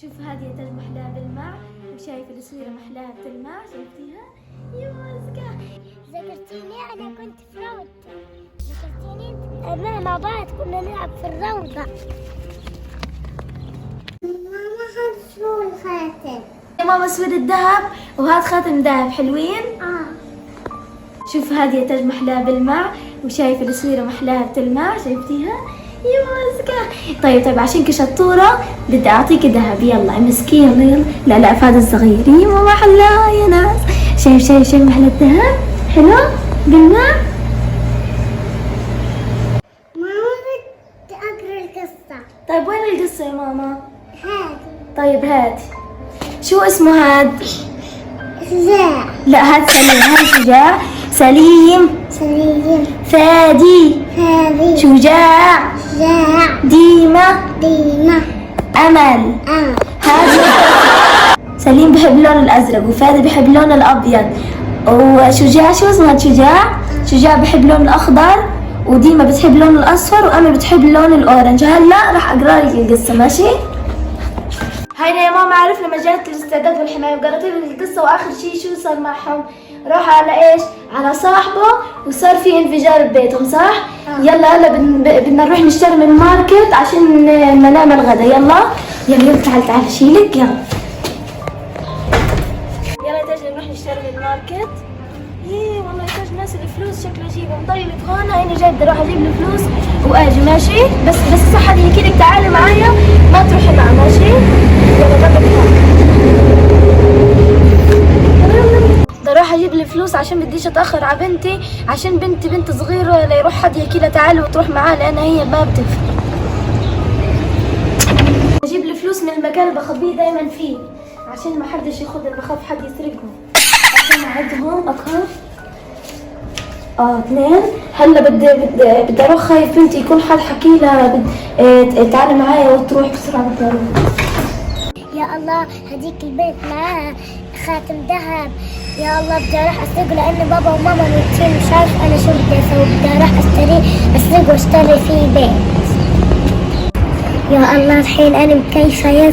شوف هذه تاج محلاها بالماء، وشايف الصويرة محلاها بالماء، شايفتيها؟ يا ماسكة. ذكرتيني أنا كنت في روضة، ذكرتيني أنا مع بعض كنا نلعب في الروضة. ماما هاد شو الخاتم؟ يا ماما سويد الذهب وهذا خاتم ذهب حلوين؟ شوف هذه تاج محلاها بالماء، وشايف الصويرة محلاها بالماء، شايفتيها؟ يا ماسكة. طيب عشان شطورة بدي أعطيك ذهب، يلا امسكي يلا يلا. لا فهد الصغير. يا ماما حلاها يا ناس. شايف محل الذهب حلو بالماء. ماما بدي أقرأ القصة. طيب وين القصة يا ماما؟ هادي. طيب هات. شو اسمه هاد؟ شجاع. لا هاد سليم. هاد شجاع. سليم. سليم. فادي. فادي. شجاع. شجاع. ديمة. ديمة. أمل. هاد سليم بحب اللون الأزرق، وفادي بحب اللون الأبيض، وشجاع شو اسمه هاد؟ شجاع بحب اللون الأخضر، وديمة بتحب اللون الأصفر، وأمل بتحب اللون الأورنج. هلا راح أقرأ لك القصة ماشي؟ هينا يا ماما عرفنا مجالات الاستعداد والحماية، وقرأت لي القصة، وآخر شيء شو صار معهم؟ راح على إيش؟ على صاحبه، وصار في انفجار ببيتهم صح؟ يلا بدنا نروح نشتري من الماركت عشان نعمل غدا. يلا تعال شيلك يلا يا تاج نروح نشتري من الماركت. ايه والله يا تاج ناس الفلوس شكله اجيبهم. طيب هون هيني جاي بدي اروح اجيب الفلوس واجي ماشي؟ بس صح هذه هيك لك تعالي معايا ما تروحي معها ماشي؟ يلا بدي اروح اجيب الفلوس عشان بديش اتاخر على بنتي، عشان بنتي بنت صغيره لا يروح حد يحكي لها تعالي وتروح معاه لان هي ما بتفهم. اجيب الفلوس من المكان اللي بخبيه دايما فيه عشان ما حدش ياخذها، بخاف حد يسرقهم. عشان اعدهم اخاف. 2. هلا بدي اروح، خايف بنتي يكون حد حكي لها تعالي معايا وتروح بسرعه. بدي اروح. يا الله هديك البنت معاها خاتم ذهب. يا الله بدي اروح اسرقه لان بابا وماما ميتين، مش عارف انا شو بدي اسوي. بدي اروح اسرقه واشتري فيه بيت. يا الله الحين انا مكيفه.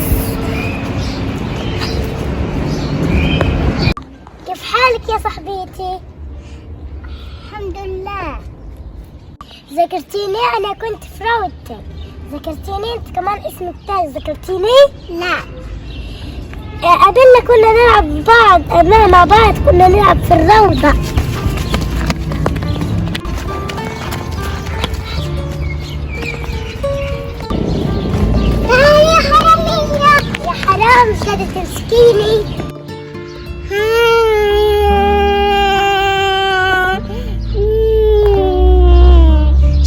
كيف حالك يا صاحبتي؟ الحمد لله. ذكرتيني انا كنت في روضتك. ذكرتيني انت كمان اسمك تاج. ذكرتيني؟ لا قبلنا كنا نلعب بعض، مع بعض كنا نلعب في الروضة. يا حرامية يا حرام مش قادرة تمسكيني.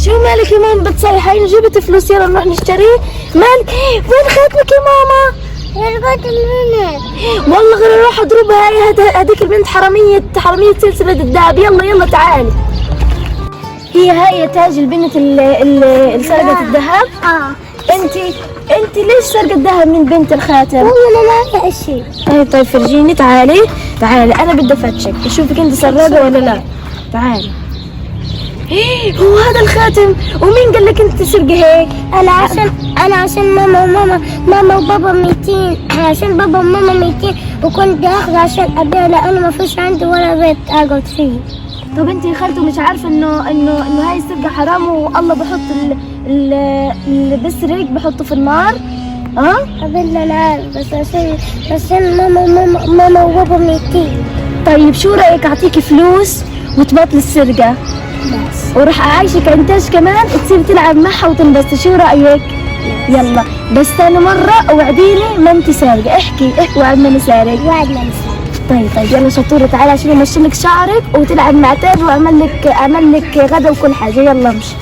شو مالك يا ماما بتصيحين؟ جبت فلوس يلا نروح نشتريه. مالك؟ وين خاتمك يا ماما؟ رجعت البنت. والله غير اروح اضربها. هذيك البنت حرامية سلسلة الذهب. يلا تعالي. هي تاج البنت اللي سرقت الذهب. انت ليش سرقت الذهب من بنت الخاتم؟ والله ما في شيء. طيب فرجيني. تعالي انا بدي افتشك اشوفك انت سرقة ولا لا. تعالي. هو هذا الخاتم. ومين قال لك انت تسرقي هيك؟ انا عشان ماما وبابا ميتين. عشان بابا وماما ميتين وكنت اخذ عشان ابيع لانه ما فيش عندي ولا بيت اقعد فيه. طب انت يا خالته مش عارفه انه هاي السرقه حرام، والله بحط اللي بسرق بحطه في النار؟ قبل انا عارف بس عشان ماما وبابا ميتين. طيب شو رايك اعطيكي فلوس وتبطل السرقه بس وراح اعيشك انتاج كمان تصير تلعب معها وتنبسطي. شو رايك؟ يلا بس ثاني مره اوعديني ما انت سارقه. احكي وعد ماني سارق. وعد ماني سارق. طيب يلا شطوره تعالي عشان امشي لك شعرك وتلعب مع تاج واعمل لك غدا وكل حاجه. يلا امشي.